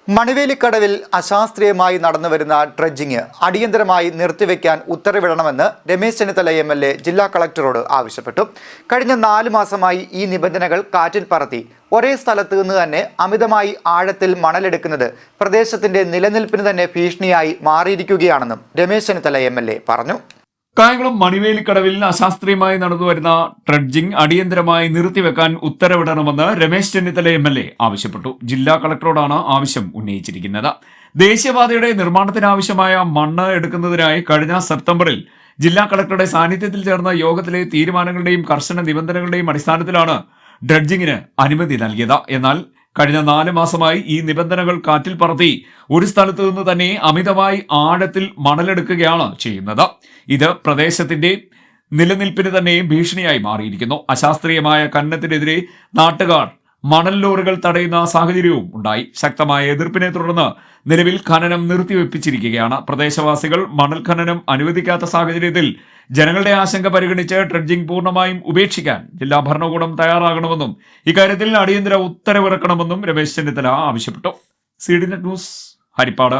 മണിവേലിക്കടവിൽ അശാസ്ത്രീയമായി നടന്നുവരുന്ന ഡ്രഡ്ജിംഗ് അടിയന്തരമായി നിർത്തിവെക്കാൻ ഉത്തരവിടണമെന്ന് രമേശ് ചെന്നിത്തല എം.എൽ.എ. ജില്ലാ കളക്ടറോട് ആവശ്യപ്പെട്ടു. കഴിഞ്ഞ 4 മാസമായി ഈ നിബന്ധനകൾ കാറ്റിൽ പറത്തി ഒരേ സ്ഥലത്ത് നിന്ന് തന്നെ അമിതമായി ആഴത്തിൽ മണലെടുക്കുന്നത് പ്രദേശത്തിന്റെ നിലനിൽപ്പിന് തന്നെ ഭീഷണിയായി മാറിയിരിക്കുകയാണെന്നും രമേശ് ചെന്നിത്തല എം.എൽ.എ. പറഞ്ഞു. കായംകുളം മണിവേലിക്കടവിൽ അശാസ്ത്രീയമായി നടന്നുവരുന്ന ഡ്രഡ്ജിംഗ് അടിയന്തരമായി നിർത്തിവെക്കാൻ ഉത്തരവിടണമെന്ന് രമേശ് ചെന്നിത്തല എം.എൽ.എ. ആവശ്യപ്പെട്ടു. ജില്ലാ കളക്ടറോടാണ് ആവശ്യം ഉന്നയിച്ചിരിക്കുന്നത്. ദേശീയപാതയുടെ നിർമ്മാണത്തിനാവശ്യമായ മണ്ണ് എടുക്കുന്നതിനായി കഴിഞ്ഞ സെപ്റ്റംബറിൽ ജില്ലാ കളക്ടറുടെ സാന്നിധ്യത്തിൽ ചേർന്ന യോഗത്തിലെ തീരുമാനങ്ങളുടെയും കർശന നിബന്ധനകളുടെയും അടിസ്ഥാനത്തിലാണ് ഡ്രഡ്ജിംഗിന് അനുമതി നൽകിയത്. എന്നാൽ കഴിഞ്ഞ 4 മാസമായി ഈ നിബന്ധനകൾ കാറ്റിൽ പറത്തി ഒരു സ്ഥലത്ത് നിന്ന് തന്നെ അമിതമായി ആഴത്തിൽ മണലെടുക്കുകയാണ് ചെയ്യുന്നത്. ഇത് പ്രദേശത്തിന്റെ നിലനിൽപ്പിന് തന്നെ ഭീഷണിയായി മാറിയിരിക്കുന്നു. അശാസ്ത്രീയമായ ഖനനത്തിനെതിരെ നാട്ടുകാർ മണൽ ലോറികൾ തടയുന്ന സാഹചര്യവും ഉണ്ടായി. ശക്തമായ എതിർപ്പിനെ തുടർന്ന് നിലവിൽ ഖനനം നിർത്തിവെപ്പിച്ചിരിക്കുകയാണ്. പ്രദേശവാസികൾ മണൽ ഖനനം അനുവദിക്കാത്ത സാഹചര്യത്തിൽ ജനങ്ങളുടെ ആശങ്ക പരിഗണിച്ച് ഡ്രഡ്ജിംഗ് പൂർണ്ണമായും ഉപേക്ഷിക്കാൻ ജില്ലാ ഭരണകൂടം തയ്യാറാകണമെന്നും ഇക്കാര്യത്തിൽ അടിയന്തര ഉത്തരവിറക്കണമെന്നും രമേശ് ചെന്നിത്തല ആവശ്യപ്പെട്ടു. CDNet news, Harippad.